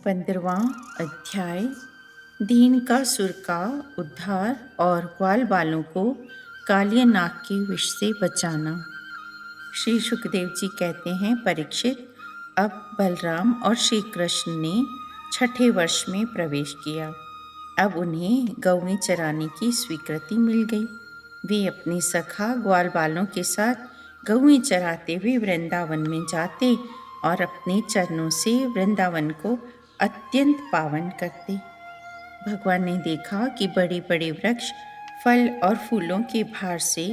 15वां अध्याय दीनकासुर का उद्धार और ग्वाल बालों को कालिया नाग के विष से बचाना। श्री सुखदेव जी कहते हैं, परीक्षित, अब बलराम और श्री कृष्ण ने छठे वर्ष में प्रवेश किया। अब उन्हें गौवें चराने की स्वीकृति मिल गई। वे अपने सखा ग्वाल बालों के साथ गौवें चराते हुए वृंदावन में जाते और अपने चरणों से वृंदावन को अत्यंत पावन करते। भगवान ने देखा कि बड़े बड़े वृक्ष फल और फूलों के भार से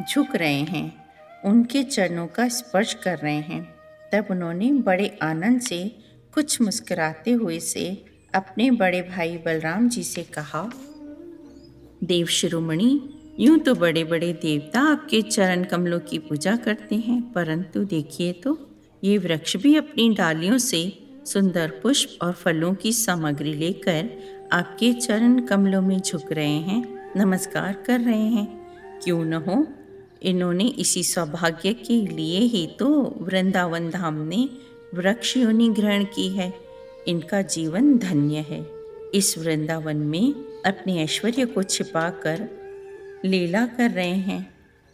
झुक रहे हैं, उनके चरणों का स्पर्श कर रहे हैं। तब उन्होंने बड़े आनंद से कुछ मुस्कुराते हुए से अपने बड़े भाई बलराम जी से कहा, देव शिरोमणि, यूं तो बड़े बड़े देवता आपके चरण कमलों की पूजा करते हैं, परंतु देखिए तो ये वृक्ष भी अपनी डालियों से सुंदर पुष्प और फलों की सामग्री लेकर आपके चरण कमलों में झुक रहे हैं, नमस्कार कर रहे हैं। क्यों न हो, इन्होंने इसी सौभाग्य के लिए ही तो वृंदावन धाम ने वृक्ष योनि ग्रहण की है। इनका जीवन धन्य है। इस वृंदावन में अपने ऐश्वर्य को छिपाकर लीला कर रहे हैं।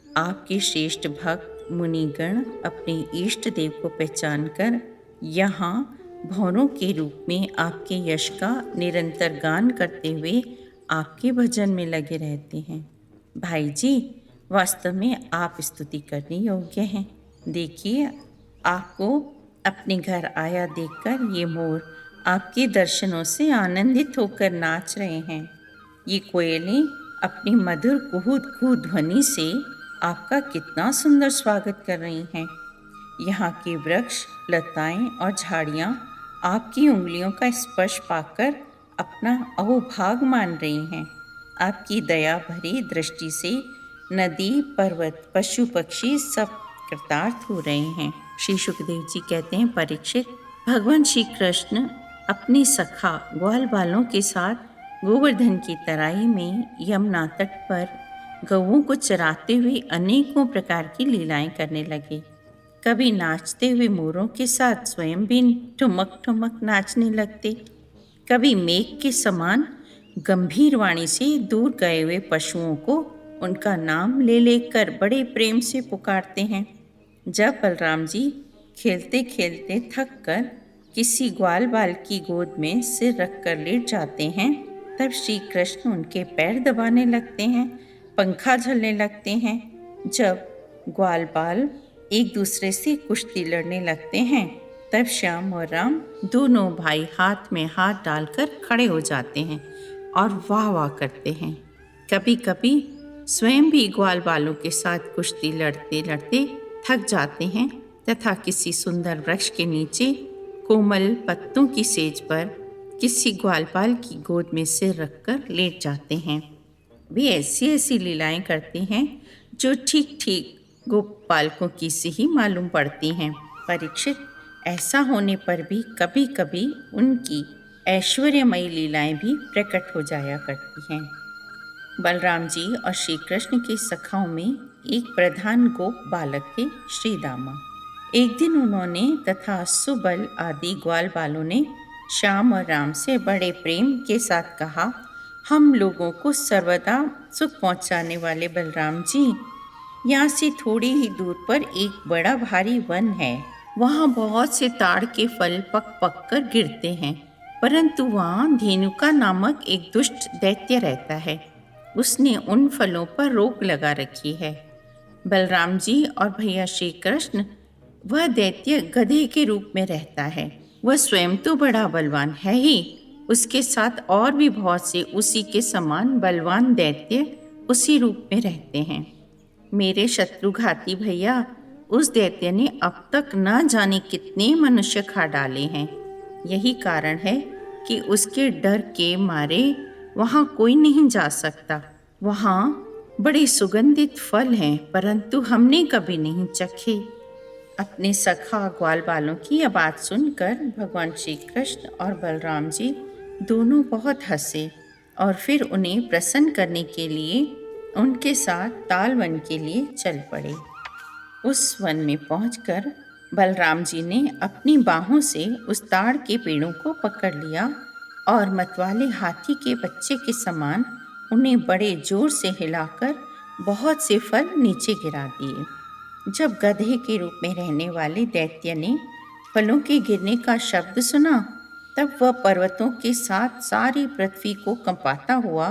आपके श्रेष्ठ भक्त मुनिगण अपने इष्ट देव को पहचानकर यहाँ भौरों के रूप में आपके यश का निरंतर गान करते हुए आपके भजन में लगे रहते हैं। भाई जी, वास्तव में आप स्तुति करने योग्य हैं। देखिए, आपको अपने घर आया देखकर ये मोर आपके दर्शनों से आनंदित होकर नाच रहे हैं। ये कोयलें अपनी मधुर कुहू ध्वनि से आपका कितना सुंदर स्वागत कर रही हैं। यहाँ के वृक्ष, लताएं और झाड़ियाँ आपकी उंगलियों का स्पर्श पाकर अपना अहोभाग मान रही हैं। आपकी दया भरी दृष्टि से नदी, पर्वत, पशु पक्षी सब कृतार्थ हो रहे हैं। श्री सुखदेव जी कहते हैं, परीक्षित, भगवान श्री कृष्ण अपने सखा ग्वाल बालों के साथ गोवर्धन की तराई में यमुना तट पर गौओं को चराते हुए अनेकों प्रकार की लीलाएं करने लगे। कभी नाचते हुए मोरों के साथ स्वयं भी ठुमक ठुमक नाचने लगते, कभी मेघ के समान गंभीर वाणी से दूर गए हुए पशुओं को उनका नाम ले लेकर बड़े प्रेम से पुकारते हैं। जब बलराम जी खेलते खेलते थक कर किसी ग्वाल बाल की गोद में सिर रखकर लेट जाते हैं, तब श्री कृष्ण उनके पैर दबाने लगते हैं, पंखा झलने लगते हैं। जब ग्वाल बाल एक दूसरे से कुश्ती लड़ने लगते हैं, तब श्याम और राम दोनों भाई हाथ में हाथ डालकर खड़े हो जाते हैं और वाह वाह करते हैं। कभी कभी स्वयं भी ग्वाल बालों के साथ कुश्ती लड़ते लड़ते थक जाते हैं तथा किसी सुंदर वृक्ष के नीचे कोमल पत्तों की सेज पर किसी ग्वालपाल की गोद में सिर रखकर लेट जाते हैं। वे ऐसी ऐसी लीलाएं करते हैं जो ठीक ठीक गोपालकों की से ही मालूम पड़ती हैं। परीक्षित, ऐसा होने पर भी कभी कभी उनकी ऐश्वर्यमयी लीलाएं भी प्रकट हो जाया करती हैं। बलराम जी और श्री कृष्ण के सखाओं में एक प्रधान गोप बालक थे, श्री दामा। एक दिन उन्होंने तथा सुबल आदि ग्वाल बालों ने श्याम और राम से बड़े प्रेम के साथ कहा, हम लोगों को सर्वदा सुख पहुंचाने वाले बलराम जी, यहाँ से थोड़ी ही दूर पर एक बड़ा भारी वन है। वहाँ बहुत से ताड़ के फल पक पक कर गिरते हैं, परंतु वहाँ धेनुका नामक एक दुष्ट दैत्य रहता है। उसने उन फलों पर रोक लगा रखी है। बलराम जी और भैया श्री कृष्ण, वह दैत्य गधे के रूप में रहता है। वह स्वयं तो बड़ा बलवान है ही, उसके साथ और भी बहुत से उसी के समान बलवान दैत्य उसी रूप में रहते हैं। मेरे शत्रुघाती भैया, उस दैत्य ने अब तक न जाने कितने मनुष्य खा डाले हैं। यही कारण है कि उसके डर के मारे वहाँ कोई नहीं जा सकता। वहाँ बड़े सुगंधित फल हैं, परंतु हमने कभी नहीं चखे। अपने सखा ग्वाल बालों की यह बात सुनकर भगवान श्री कृष्ण और बलराम जी दोनों बहुत हंसे और फिर उन्हें प्रसन्न करने के लिए उनके साथ ताल वन के लिए चल पड़े। उस वन में पहुंचकर बलराम जी ने अपनी बाहों से उस ताड़ के पेड़ों को पकड़ लिया और मतवाले हाथी के बच्चे के समान उन्हें बड़े जोर से हिलाकर बहुत से फल नीचे गिरा दिए। जब गधे के रूप में रहने वाले दैत्य ने फलों के गिरने का शब्द सुना, तब वह पर्वतों के साथ सारी पृथ्वी को कंपाता हुआ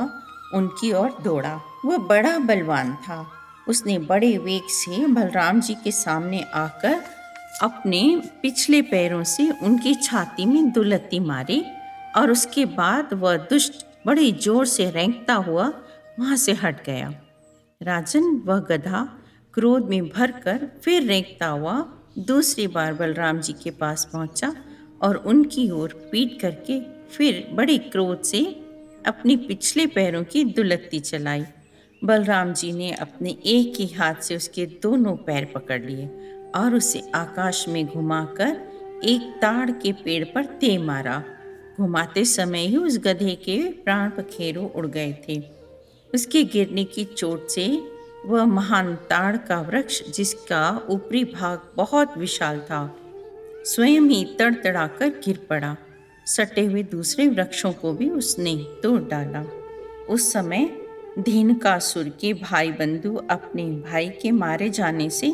उनकी ओर दौड़ा। वह बड़ा बलवान था। उसने बड़े वेग से बलराम जी के सामने आकर अपने पिछले पैरों से उनकी छाती में दो लत्ती मारी और उसके बाद वह दुष्ट बड़े जोर से रेंगता हुआ वहां से हट गया। राजन, वह गधा क्रोध में भरकर फिर रेंगता हुआ दूसरी बार बलराम जी के पास पहुंचा और उनकी ओर पीट करके फिर बड़े क्रोध से अपने पिछले पैरों की दुलत्ती चलाई। बलराम जी ने अपने एक ही हाथ से उसके दोनों पैर पकड़ लिए और उसे आकाश में घुमाकर एक ताड़ के पेड़ पर दे मारा। घुमाते समय ही उस गधे के प्राण पखेरु उड़ गए थे। उसके गिरने की चोट से वह महान ताड़ का वृक्ष, जिसका ऊपरी भाग बहुत विशाल था, स्वयं ही तड़तड़ाकर गिर पड़ा। सटे हुए दूसरे वृक्षों को भी उसने तोड़ डाला। उस समय धेनुकासुर के भाई बंधु अपने भाई के मारे जाने से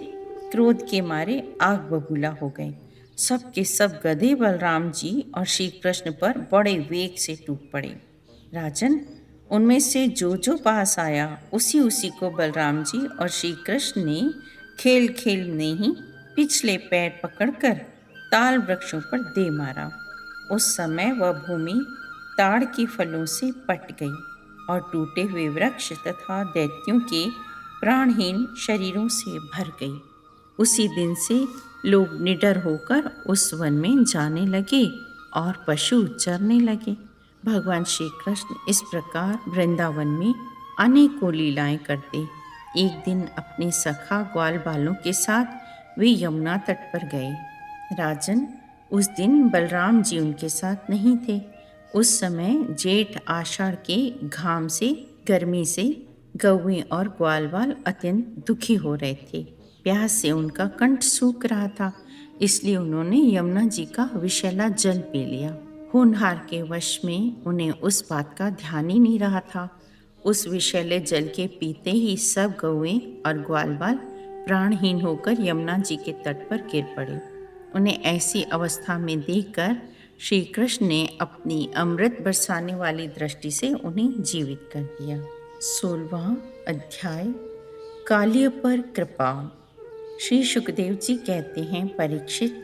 क्रोध के मारे आग बबूला हो गए। सब के सब गधे बलराम जी और श्री कृष्ण पर बड़े वेग से टूट पड़े। राजन, उनमें से जो जो पास आया उसी उसी को बलराम जी और श्री कृष्ण ने खेल खेल में ही पिछले पैर पकड़कर ताल वृक्षों पर दे मारा। उस समय वह भूमि ताड़ के फलों से पट गई और टूटे हुए वृक्ष तथा दैत्यों के प्राणहीन शरीरों से भर गई। उसी दिन से लोग निडर होकर उस वन में जाने लगे और पशु चरने लगे। भगवान श्री कृष्ण इस प्रकार वृंदावन में अनेकों लीलाएं करते। एक दिन अपने सखा ग्वाल बालों के साथ वे यमुना तट पर गए। राजन, उस दिन बलराम जी उनके साथ नहीं थे। उस समय जेठ आषाढ़ के घाम से, गर्मी से गौएं और ग्वाल बाल अत्यंत दुखी हो रहे थे। प्यास से उनका कंठ सूख रहा था, इसलिए उन्होंने यमुना जी का विषैला जल पी लिया। होनहार के वश में उन्हें उस बात का ध्यान ही नहीं रहा था। उस विषैले जल के पीते ही सब गौएं और ग्वाल बाल प्राणहीन होकर यमुना जी के तट पर गिर पड़े। उन्हें ऐसी अवस्था में देखकर श्री कृष्ण ने अपनी अमृत बरसाने वाली दृष्टि से उन्हें जीवित कर दिया। 16वां अध्याय, काल्य पर कृपा। श्री सुखदेव जी कहते हैं, परीक्षित,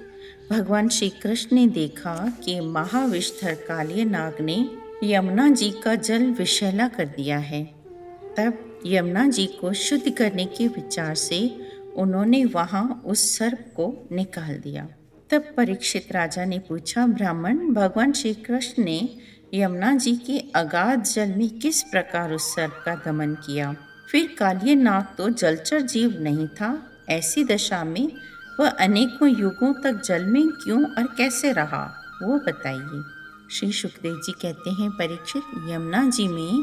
भगवान श्री कृष्ण ने देखा कि महाविष्ठर काल्य नाग ने यमुना जी का जल विषैला कर दिया है। तब यमुना जी को शुद्ध करने के विचार से उन्होंने वहां उस सर्प को निकाल दिया। तब परीक्षित राजा ने पूछा, ब्राह्मण, भगवान श्री कृष्ण ने यमुना जी के अगाध जल में किस प्रकार उस सर्प का दमन किया? फिर काल्य नाग तो जलचर जीव नहीं था, ऐसी दशा में वह अनेकों युगों तक जल में क्यों और कैसे रहा, वो बताइए। श्री सुखदेव जी कहते हैं, परीक्षित, यमुना जी में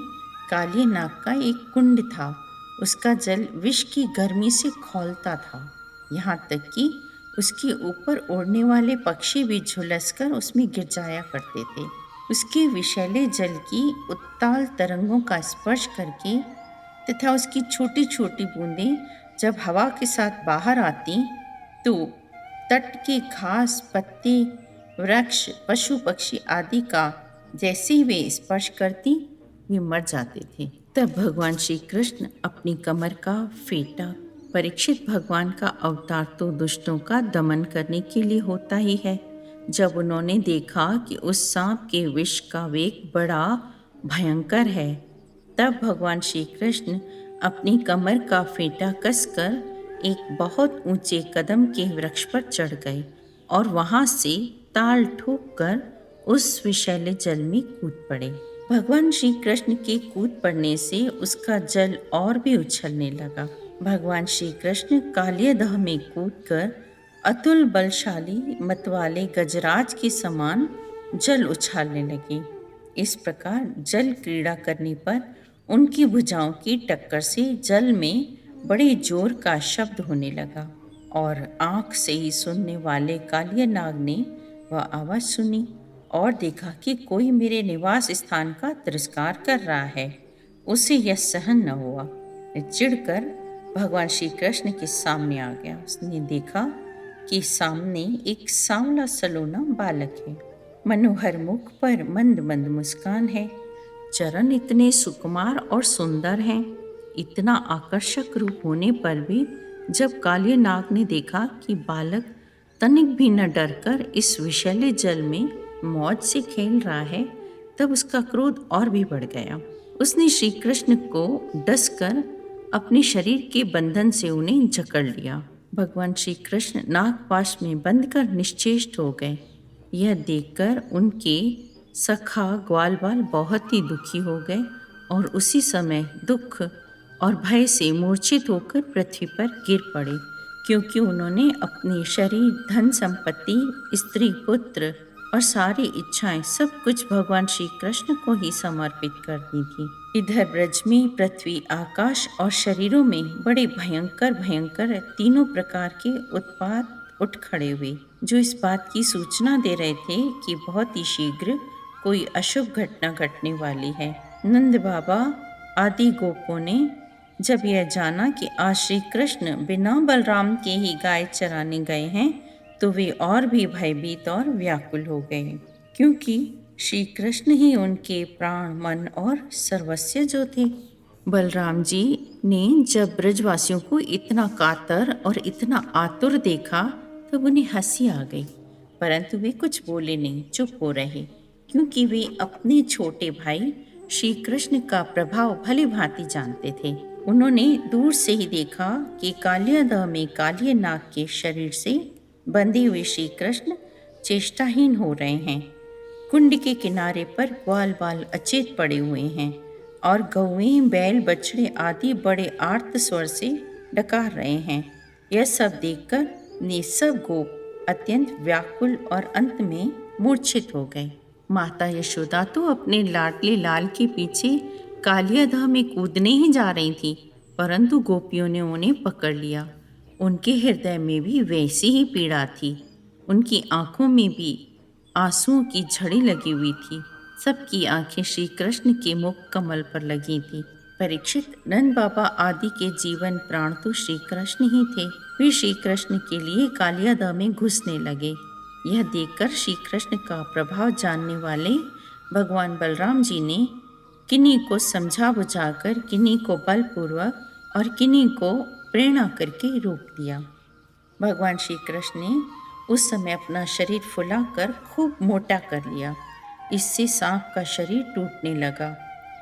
काल्य नाग का एक कुंड था। उसका जल विष की गर्मी से खौलता था, यहाँ तक कि उसके ऊपर उड़ने वाले पक्षी भी झुलसकर उसमें गिर जाया करते थे। उसके विषैले जल की उत्ताल तरंगों का स्पर्श करके तथा उसकी छोटी छोटी बूंदें जब हवा के साथ बाहर आती तो तट के घास, पत्ते, वृक्ष, पशु पक्षी आदि का जैसे ही वे स्पर्श करती वे मर जाते थे। तब भगवान श्री कृष्ण अपनी कमर का फेंटा। परीक्षित, भगवान का अवतार तो दुष्टों का दमन करने के लिए होता ही है। जब उन्होंने देखा कि उस सांप के विष का वेग बड़ा भयंकर है, तब भगवान श्री कृष्ण अपनी कमर का फेंटा कसकर एक बहुत ऊंचे कदम के वृक्ष पर चढ़ गए और वहां से ताल ठोक कर उस विषैले जल में कूद पड़े। भगवान श्री कृष्ण के कूद पड़ने से उसका जल और भी उछलने लगा। भगवान श्री कृष्ण कालियदह में कूदकर अतुल बलशाली मतवाले गजराज के समान जल उछालने लगे। इस प्रकार जल क्रीड़ा करने पर उनकी भुजाओं की टक्कर से जल में बड़े जोर का शब्द होने लगा। और आँख से ही सुनने वाले कालिया नाग ने वह आवाज़ सुनी और देखा कि कोई मेरे निवास स्थान का तिरस्कार कर रहा है। उसे यह सहन न हुआ। वह चिढ़कर भगवान श्री कृष्ण के सामने आ गया। उसने देखा कि सामने एक सांवला सलोना बालक है। मनोहर मुख पर मंद मंद मुस्कान है। चरण इतने सुकुमार और सुंदर हैं। इतना आकर्षक रूप होने पर भी जब कालिया नाग ने देखा कि बालक तनिक भी न डरकर इस विषैले जल में मौज से खेल रहा है, तब उसका क्रोध और भी बढ़ गया। उसने श्री कृष्ण को डसकर अपने शरीर के बंधन से उन्हें जकड़ लिया। भगवान श्री कृष्ण नागपाश में बंद कर निश्चेष्ट हो गए। यह देखकर उनके सखा ग्वालवाल बहुत ही दुखी हो गए और उसी समय दुख और भय से मूर्छित होकर पृथ्वी पर गिर पड़े, क्योंकि उन्होंने अपने शरीर, धन संपत्ति, स्त्री, पुत्र और सारी इच्छाएं सब कुछ भगवान श्री कृष्ण को ही समर्पित कर दी थी। इधर ब्रज में पृथ्वी, आकाश और शरीरों में बड़े भयंकर भयंकर तीनों प्रकार के उत्पात उठ खड़े हुए, जो इस बात की सूचना दे रहे थे कि बहुत ही शीघ्र कोई अशुभ घटना घटने वाली है। नंद बाबा आदि गोपों ने जब यह जाना कि आज श्री कृष्ण बिना बलराम के ही गाय चराने गए हैं, तो वे और भी भयभीत और व्याकुल हो गए, क्योंकि श्री कृष्ण ही उनके प्राण, मन और सर्वस्व जो थे। बलराम जी ने जब ब्रजवासियों को इतना कातर और इतना आतुर देखा, तब उन्हें हंसी आ गई, परंतु वे कुछ बोले नहीं, चुप हो रहे, क्योंकि वे अपने छोटे भाई श्री कृष्ण का प्रभाव भली भांति जानते थे। उन्होंने दूर से ही देखा कि कालियादह में कालिया नाग के शरीर से बंधे हुए श्री कृष्ण चेष्टाहीन हो रहे हैं। कुंड के किनारे पर ग्वाल बाल अचेत पड़े हुए हैं और गौएं, बैल, बछड़े आदि बड़े आर्त स्वर से डकार रहे हैं। यह सब देखकर ने सब गोप अत्यंत व्याकुल और अंत में मूर्छित हो गए। माता यशोदा तो अपने लाडले लाल के पीछे कालियादह में कूदने ही जा रही थी, परंतु गोपियों ने उन्हें पकड़ लिया। उनके हृदय में भी वैसी ही पीड़ा थी। उनकी आंखों में भी आंसुओं की झड़ी लगी हुई थी। सबकी आंखें श्री कृष्ण के मुख कमल पर लगी थी। परीक्षित, नंद बाबा आदि के जीवन प्राण तो श्री कृष्ण ही थे। वे श्री कृष्ण के लिए कालियादह में घुसने लगे। यह देखकर श्री कृष्ण का प्रभाव जानने वाले भगवान बलराम जी ने किन्हीं को समझा बुझाकर, किन्हीं को बलपूर्वक और किन्हीं को प्रेरणा करके रोक दिया। भगवान श्री कृष्ण ने उस समय अपना शरीर फुलाकर खूब मोटा कर लिया। इससे सांप का शरीर टूटने लगा।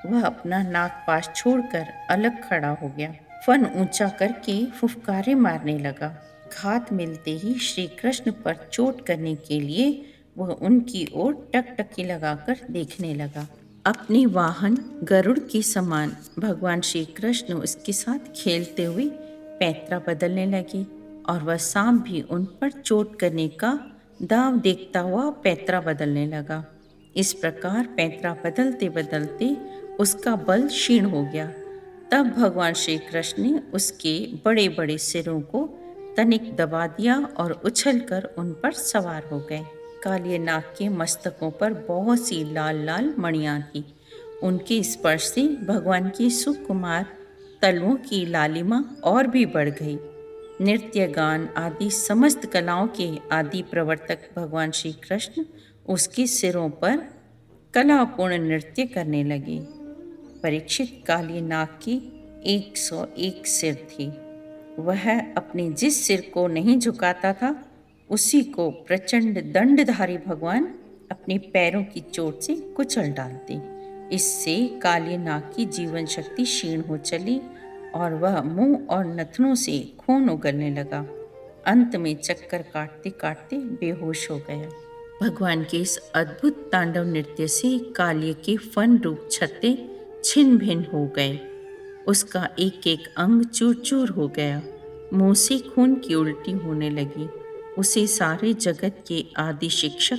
वह अपना नागपाश छोड़कर अलग खड़ा हो गया। फन ऊंचा करके फुफकारे मारने लगा। घात मिलते ही श्री कृष्ण पर चोट करने के लिए वह उनकी ओर टकटकी लगाकर देखने लगा। अपने वाहन गरुड़ के समान भगवान श्री कृष्ण उसके साथ खेलते हुए पैंतरा बदलने लगे और वह सांप भी उन पर चोट करने का दांव देखता हुआ पैंतरा बदलने लगा। इस प्रकार पैंतरा बदलते बदलते उसका बल क्षीण हो गया। तब भगवान श्री कृष्ण ने उसके बड़े बड़े सिरों को तनिक दबा दिया और उछलकर उन पर सवार हो गए। कालिया नाग के मस्तकों पर बहुत सी लाल लाल मणियां थी। उनके स्पर्श से भगवान की सुकुमार तलवों की लालिमा और भी बढ़ गई। नृत्य, गान आदि समस्त कलाओं के आदि प्रवर्तक भगवान श्री कृष्ण उसके सिरों पर कलापूर्ण नृत्य करने लगे। परीक्षित, कालिया नाग की 101 सिर थी। वह अपने जिस सिर को नहीं झुकाता था, उसी को प्रचंड दंडधारी भगवान अपने पैरों की चोट से कुचल डालते। इससे कालिया नाग की जीवन शक्ति क्षीण हो चली और वह मुंह और नथनों से खून उगलने लगा। अंत में चक्कर काटते काटते बेहोश हो गया। भगवान के इस अद्भुत तांडव नृत्य से कालिया के फन रूप छत्ते छिन्न भिन्न हो गए। उसका एक एक अंग चूर चूर हो गया। मुंह से खून की उल्टी होने लगी। उसे सारे जगत के आदि शिक्षक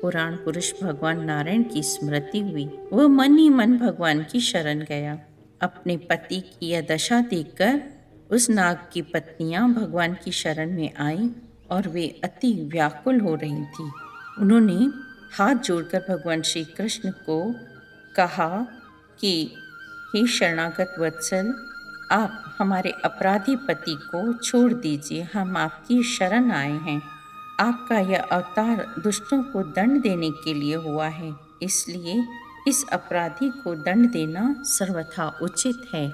पुराण पुरुष भगवान नारायण की स्मृति हुई। वह मन ही मन भगवान की शरण गया। अपने पति की यह दशा देखकर उस नाग की पत्नियां भगवान की शरण में आईं और वे अति व्याकुल हो रही थीं। उन्होंने हाथ जोड़कर भगवान श्री कृष्ण को कहा कि हे शरणागत वत्सल, आप हमारे अपराधी पति को छोड़ दीजिए, हम आपकी शरण आए हैं। आपका यह अवतार दुष्टों को दंड देने के लिए हुआ है, इसलिए इस अपराधी को दंड देना सर्वथा उचित है।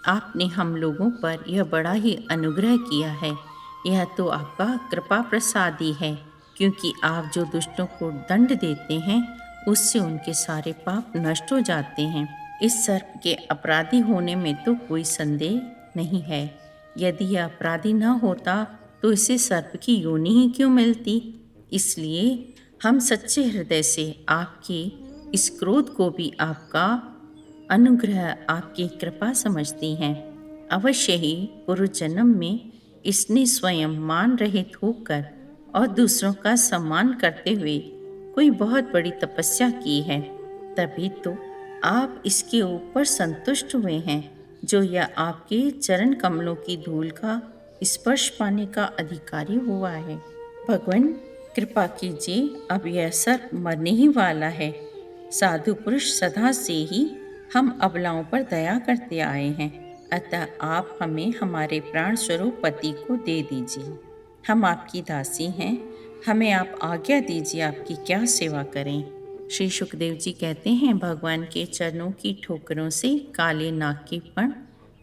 आपने हम लोगों पर यह बड़ा ही अनुग्रह किया है। यह तो आपका कृपा प्रसाद ही है, क्योंकि आप जो दुष्टों को दंड देते हैं उससे उनके सारे पाप नष्ट हो जाते हैं। इस सर्प के अपराधी होने में तो कोई संदेह नहीं है। यदि यह अपराधी न होता तो इसे सर्प की योनि ही क्यों मिलती। इसलिए हम सच्चे हृदय से आपके इस क्रोध को भी आपका अनुग्रह, आपकी कृपा समझती हैं। अवश्य ही पूर्व जन्म में इसने स्वयं मान रहित होकर और दूसरों का सम्मान करते हुए कोई बहुत बड़ी तपस्या की है, तभी तो आप इसके ऊपर संतुष्ट हुए हैं, जो यह आपके चरण कमलों की धूल का स्पर्श पाने का अधिकारी हुआ है। भगवान कृपा कीजिए, अब यह सर्प मरने ही वाला है। साधु पुरुष सदा से ही हम अबलाओं पर दया करते आए हैं, अतः आप हमें हमारे प्राण स्वरूप पति को दे दीजिए। हम आपकी दासी हैं, हमें आप आज्ञा दीजिए आपकी क्या सेवा करें। श्री सुखदेव जी कहते हैं, भगवान के चरणों की ठोकरों से काले नाग के पण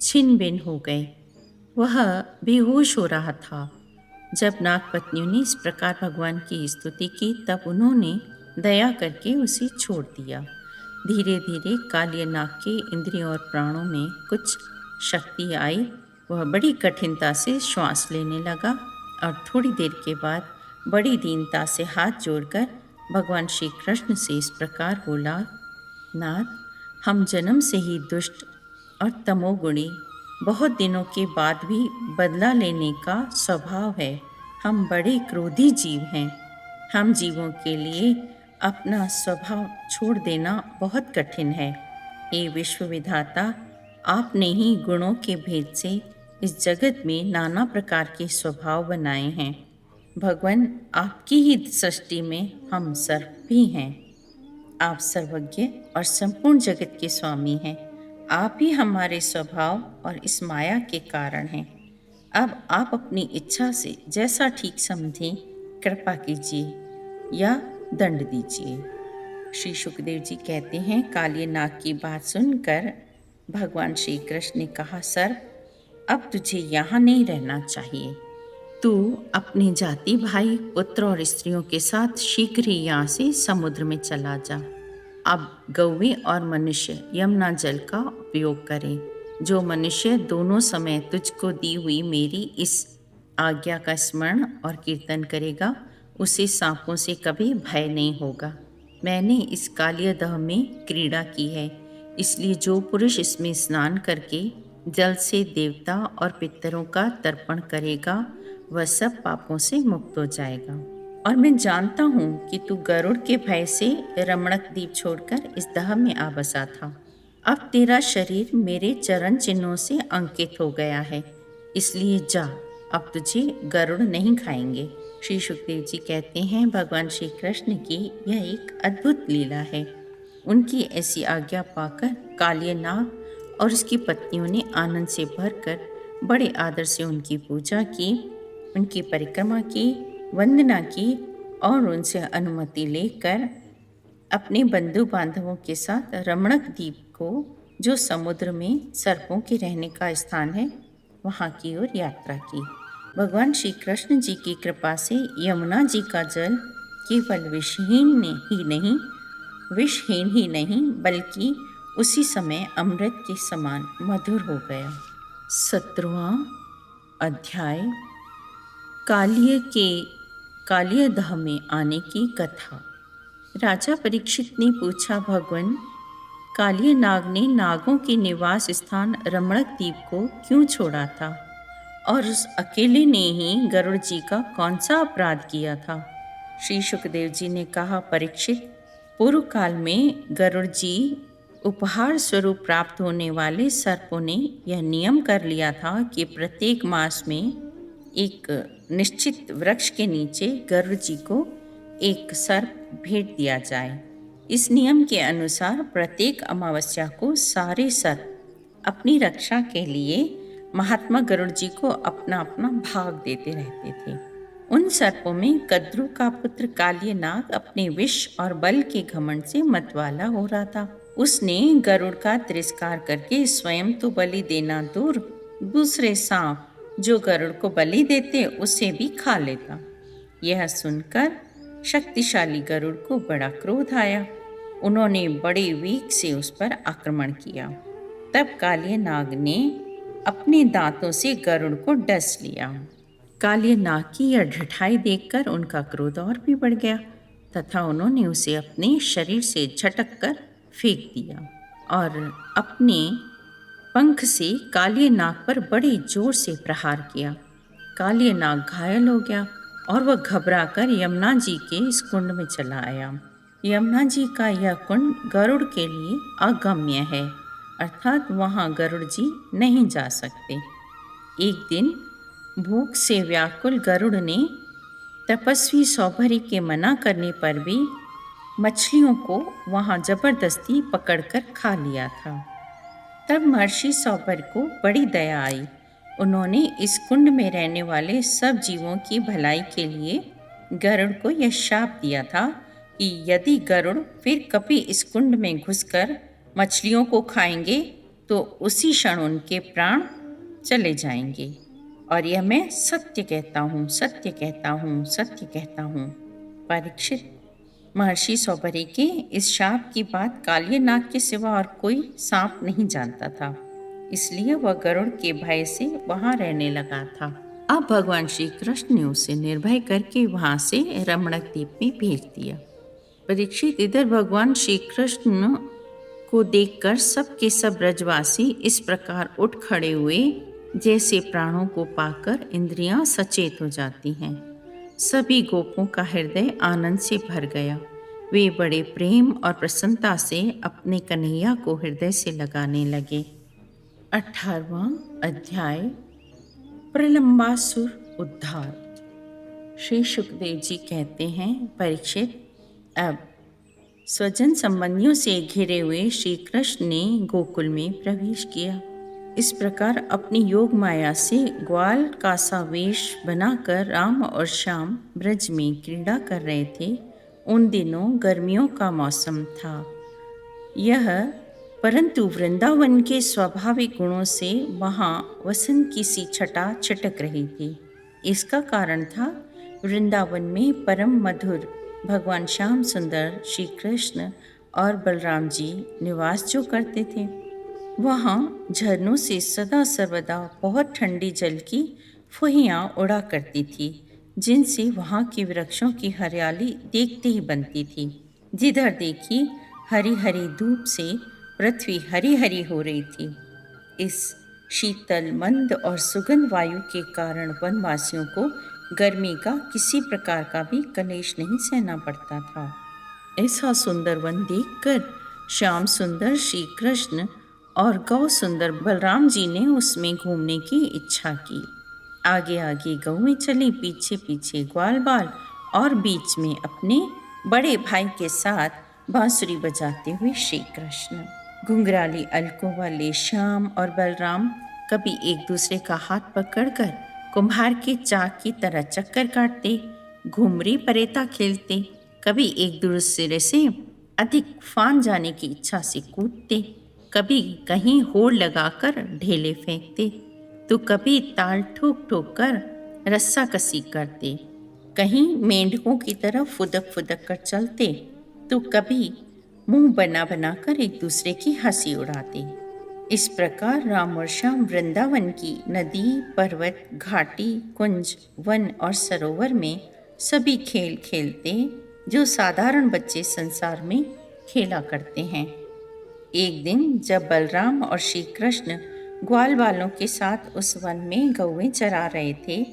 छिन भिन हो गए। वह बेहोश हो रहा था। जब नाग पत्नियों ने इस प्रकार भगवान की स्तुति की, तब उन्होंने दया करके उसे छोड़ दिया। धीरे धीरे कालिया नाग के इंद्रियों और प्राणों में कुछ शक्ति आई। वह बड़ी कठिनता से श्वास लेने लगा और थोड़ी देर के बाद बड़ी दीनता से हाथ जोड़कर भगवान श्री कृष्ण से इस प्रकार बोला, नाथ, हम जन्म से ही दुष्ट और तमोगुणी, बहुत दिनों के बाद भी बदला लेने का स्वभाव है। हम बड़े क्रोधी जीव हैं। हम जीवों के लिए अपना स्वभाव छोड़ देना बहुत कठिन है। हे विश्व विधाता, आपने ही गुणों के भेद से इस जगत में नाना प्रकार के स्वभाव बनाए हैं। भगवान, आपकी ही सृष्टि में हम सर्प भी हैं। आप सर्वज्ञ और संपूर्ण जगत के स्वामी हैं। आप ही हमारे स्वभाव और इस माया के कारण हैं। अब आप अपनी इच्छा से जैसा ठीक समझें कृपा कीजिए या दंड दीजिए। श्री सुखदेव जी कहते हैं, कालिया नाग की बात सुनकर भगवान श्री कृष्ण ने कहा, सर्प, अब तुझे यहाँ नहीं रहना चाहिए। तू अपने जाति भाई, पुत्र और स्त्रियों के साथ शीघ्र ही यहाँ से समुद्र में चला जा। अब गौवे और मनुष्य यमुना जल का उपयोग करें। जो मनुष्य दोनों समय तुझको दी हुई मेरी इस आज्ञा का स्मरण और कीर्तन करेगा, उसे सांपों से कभी भय नहीं होगा। मैंने इस कालियदह में क्रीड़ा की है, इसलिए जो पुरुष इसमें स्नान करके जल से देवता और पितरों का तर्पण करेगा, वह सब पापों से मुक्त हो जाएगा। और मैं जानता हूँ कि तू गरुड़ के भय से रमणक द्वीप छोड़कर इस दह में आ बसा था। अब तेरा शरीर मेरे चरण चिन्हों से अंकित हो गया है, इसलिए जा, अब तुझे गरुड़ नहीं खाएंगे। श्री सुखदेव जी कहते हैं, भगवान श्री कृष्ण की यह एक अद्भुत लीला है। उनकी ऐसी आज्ञा पाकर कालिया नाग और उसकी पत्नियों ने आनंद से भरकर बड़े आदर से उनकी पूजा की, उनकी परिक्रमा की, वंदना की और उनसे अनुमति लेकर अपने बंधु बांधवों के साथ रमणक द्वीप को, जो समुद्र में सर्पों के रहने का स्थान है, वहाँ की ओर यात्रा की। भगवान श्री कृष्ण जी की कृपा से यमुना जी का जल केवल विषहीन ही नहीं बल्कि उसी समय अमृत के समान मधुर हो गया। 17वां अध्याय, कालियदह में आने की कथा। राजा परीक्षित ने पूछा, भगवान, कालिया नाग ने नागों के निवास स्थान रमणक द्वीप को क्यों छोड़ा था, और उस अकेले ने ही गरुड़ जी का कौन सा अपराध किया था? श्री सुखदेव जी ने कहा, परीक्षित, पूर्व काल में गरुड़ जी उपहार स्वरूप प्राप्त होने वाले सर्पों ने यह नियम कर लिया था कि प्रत्येक मास में एक निश्चित वृक्ष के नीचे गरुड़ जी को एक सर्प भेंट दिया जाए। इस नियम के अनुसार प्रत्येक अमावस्या को सारे सर्प अपनी रक्षा के लिए महात्मा गरुड़ जी को अपना अपना भाग देते रहते थे। उन सर्पों में कद्रू का पुत्र कालिय नाग अपने विष और बल के घमंड से मतवाला हो रहा था। उसने गरुड़ का तिरस्कार करके स्वयं तो बलि देना दूर, दूसरे सांप जो गरुड़ को बलि देते उसे भी खा लेता। यह सुनकर शक्तिशाली गरुड़ को बड़ा क्रोध आया। उन्होंने बड़े वेग से उस पर आक्रमण किया। तब कालिय नाग ने अपने दांतों से गरुड़ को डस लिया। कालिय नाग की यह ढिठाई देखकर उनका क्रोध और भी बढ़ गया तथा उन्होंने उसे अपने शरीर से झटक कर फेंक दिया और अपने पंख से कालिय नाग पर बड़े जोर से प्रहार किया। कालिय नाग घायल हो गया और वह घबराकर यमुना जी के इस कुंड में चला आया। यमुना जी का यह कुंड गरुड़ के लिए अगम्य है, अर्थात वहाँ गरुड़ जी नहीं जा सकते। एक दिन भूख से व्याकुल गरुड़ ने तपस्वी सौभरी के मना करने पर भी मछलियों को वहाँ जबरदस्ती पकड़कर खा लिया था। तब महर्षि सौभर को बड़ी दया आई। उन्होंने इस कुंड में रहने वाले सब जीवों की भलाई के लिए गरुड़ को यह शाप दिया था कि यदि गरुड़ फिर कभी इस कुंड में घुसकर मछलियों को खाएंगे तो उसी क्षण उनके प्राण चले जाएंगे। और यह मैं सत्य कहता हूँ, सत्य कहता हूँ, सत्य कहता हूँ। परीक्षित, महर्षि सौभरी के इस शाप की बात कालिय नाग के सिवा और कोई सांप नहीं जानता था, इसलिए वह गरुड़ के भय से वहां रहने लगा था। अब भगवान श्री कृष्ण ने उसे निर्भय करके वहां से रमणक द्वीप में भेज दिया। परीक्षित, इधर भगवान श्री कृष्ण को देखकर सब के सब ब्रजवासी इस प्रकार उठ खड़े हुए जैसे प्राणों को पाकर इंद्रियां सचेत हो जाती हैं। सभी गोपों का हृदय आनंद से भर गया। वे बड़े प्रेम और प्रसन्नता से अपने कन्हैया को हृदय से लगाने लगे। 18वां अध्याय, प्रलंबासुर उद्धार। श्री सुखदेव जी कहते हैं, परीक्षित, अब स्वजन संबंधियों से घिरे हुए श्री कृष्ण ने गोकुल में प्रवेश किया। इस प्रकार अपनी योग माया से ग्वाल का सा वेश बनाकर राम और श्याम ब्रज में क्रीड़ा कर रहे थे। उन दिनों गर्मियों का मौसम था यह, परंतु वृंदावन के स्वाभाविक गुणों से वहाँ वसंत की सी छटा छिटक रही थी। इसका कारण था वृंदावन में परम मधुर भगवान श्याम सुंदर श्री कृष्ण और बलराम जी निवास जो करते थे। वहाँ झरनों से सदा सर्वदा बहुत ठंडी जल की फुहियाँ उड़ा करती थी, जिनसे वहाँ के वृक्षों की हरियाली देखते ही बनती थी। जिधर देखी हरी हरी धूप से पृथ्वी हरी हरी हो रही थी। इस शीतल मंद और सुगंध वायु के कारण वनवासियों को गर्मी का किसी प्रकार का भी कलेश नहीं सहना पड़ता था। ऐसा सुंदर वन देखकर श्याम सुंदर श्री कृष्ण और गौ सुंदर बलराम जी ने उसमें घूमने की इच्छा की। आगे आगे गौएं चली, पीछे पीछे ग्वाल बाल और बीच में अपने बड़े भाई के साथ बांसुरी बजाते हुए श्री कृष्ण। घुंघराली अलकों वाले श्याम और बलराम कभी एक दूसरे का हाथ पकड़कर कुम्हार के चाक की तरह चक्कर काटते, घुमरी परेता खेलते, कभी एक दूसरे से अधिक फान जाने की इच्छा से कूदते, कभी कहीं होड़ लगाकर ढेले फेंकते, तो कभी ताल ठोक ठोक कर रस्सा कसी करते, कहीं मेंढकों की तरह फुदक फुदक कर चलते, तो कभी मुंह बना बनाकर एक दूसरे की हंसी उड़ाते। इस प्रकार राम और श्याम वृंदावन की नदी, पर्वत, घाटी, कुंज, वन और सरोवर में सभी खेल खेलते जो साधारण बच्चे संसार में खेला करते हैं। एक दिन जब बलराम और श्री कृष्ण ग्वाल वालों के साथ उस वन में गौएं चरा रहे थे,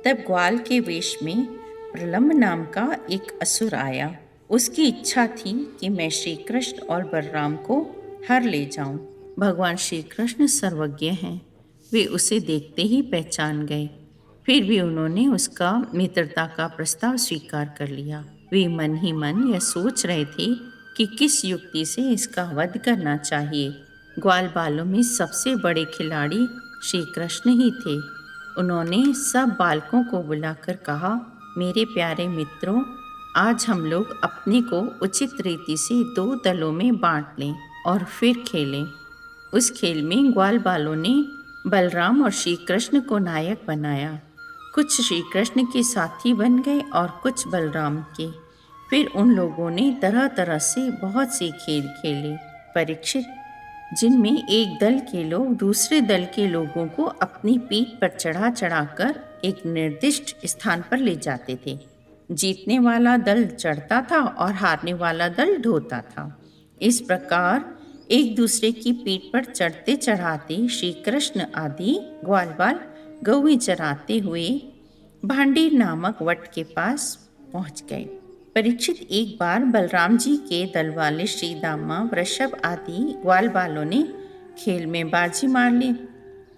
तब ग्वाल के वेश में प्रलंब नाम का एक असुर आया। उसकी इच्छा थी कि मैं श्री कृष्ण और बलराम को हर ले जाऊं। भगवान श्री कृष्ण सर्वज्ञ हैं। वे उसे देखते ही पहचान गए। फिर भी उन्होंने उसका मित्रता का प्रस्ताव स्वीकार कर लिया। वे मन ही मन यह सोच रहे थे कि किस युक्ति से इसका वध करना चाहिए। ग्वाल बालों में सबसे बड़े खिलाड़ी श्री कृष्ण ही थे। उन्होंने सब बालकों को बुलाकर कहा, मेरे प्यारे मित्रों, आज हम लोग अपने को उचित रीति से 2 दलों में बांट लें और फिर खेलें। उस खेल में ग्वाल बालों ने बलराम और श्री कृष्ण को नायक बनाया। कुछ श्री कृष्ण के साथी बन गए और कुछ बलराम के। फिर उन लोगों ने तरह तरह से बहुत से खेल खेले, परीक्षित, जिनमें एक दल के लोग दूसरे दल के लोगों को अपनी पीठ पर चढ़ा चढ़ाकर एक निर्दिष्ट स्थान पर ले जाते थे। जीतने वाला दल चढ़ता था और हारने वाला दल ढोता था। इस प्रकार एक दूसरे की पीठ पर चढ़ते चढ़ाते श्री कृष्ण आदि ग्वालबाल गौएं चराते हुए भांडीर नामक वट के पास पहुंच गए। परीक्षित, एक बार बलराम जी के दल वाले श्री दामा, वृषभ आदि ग्वाल बालों ने खेल में बाजी मार ली।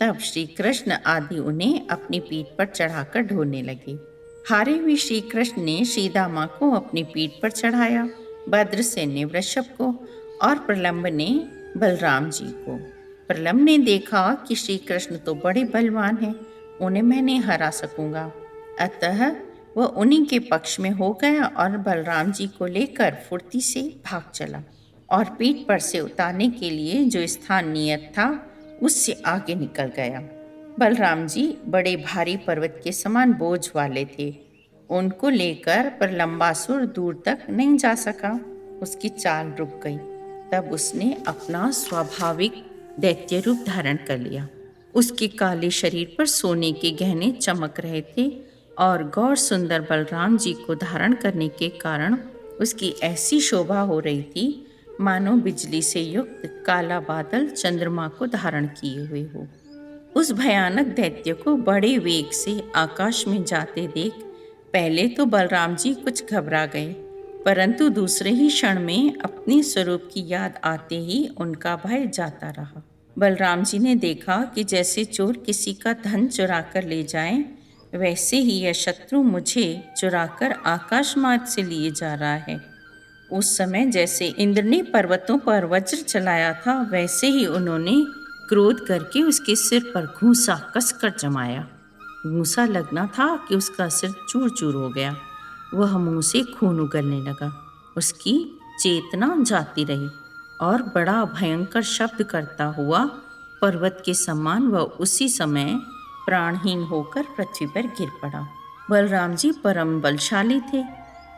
तब श्री कृष्ण आदि उन्हें अपनी पीठ पर चढ़ाकर ढोने लगे। हारे हुए श्री कृष्ण ने श्री दामा को अपनी पीठ पर चढ़ाया, भद्रसेन ने वृषभ को और प्रलंब ने बलराम जी को। प्रलंब ने देखा कि श्री कृष्ण तो बड़े बलवान हैं, उन्हें मैं नहीं हरा सकूंगा। अतः वह उन्हीं के पक्ष में हो गया और बलराम जी को लेकर फुर्ती से भाग चला और पीठ पर से उतारने के लिए जो स्थान नियत था उससे आगे निकल गया। बलराम जी बड़े भारी पर्वत के समान बोझ वाले थे। उनको लेकर प्रलंबासुर दूर तक नहीं जा सका। उसकी चाल रुक गई। तब उसने अपना स्वाभाविक दैत्य रूप धारण कर लिया। उसके काले शरीर पर सोने के गहने चमक रहे थे और गौर सुंदर बलराम जी को धारण करने के कारण उसकी ऐसी शोभा हो रही थी मानो बिजली से युक्त काला बादल चंद्रमा को धारण किए हुए हो। उस भयानक दैत्य को बड़े वेग से आकाश में जाते देख पहले तो बलराम जी कुछ घबरा गए, परंतु दूसरे ही क्षण में अपने स्वरूप की याद आते ही उनका भय जाता रहा। बलराम जी ने देखा कि जैसे चोर किसी का धन चुरा कर ले जाए, वैसे ही यह शत्रु मुझे चुराकर आकाश मार्ग से लिए जा रहा है। उस समय जैसे इंद्र ने पर्वतों पर वज्र चलाया था, वैसे ही उन्होंने क्रोध करके उसके सिर पर घूंसा कसकर जमाया। घूंसा लगना था कि उसका सिर चूर चूर हो गया। वह मुंह से खून उगलने लगा। उसकी चेतना जाती रही और बड़ा भयंकर शब्द करता हुआ पर्वत के समान वह उसी समय प्राणहीन होकर पृथ्वी पर गिर पड़ा। बलराम जी परम बलशाली थे।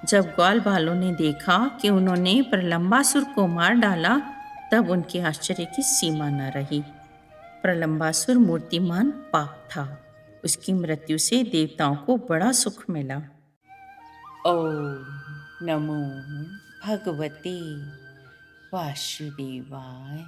जब ग्वाल बालों ने देखा कि उन्होंने प्रलंबासुर को मार डाला, तब उनके आश्चर्य की सीमा न रही। प्रलंबासुर मूर्तिमान पाप था। उसकी मृत्यु से देवताओं को बड़ा सुख मिला। ओम नमो भगवते वासुदेवाय।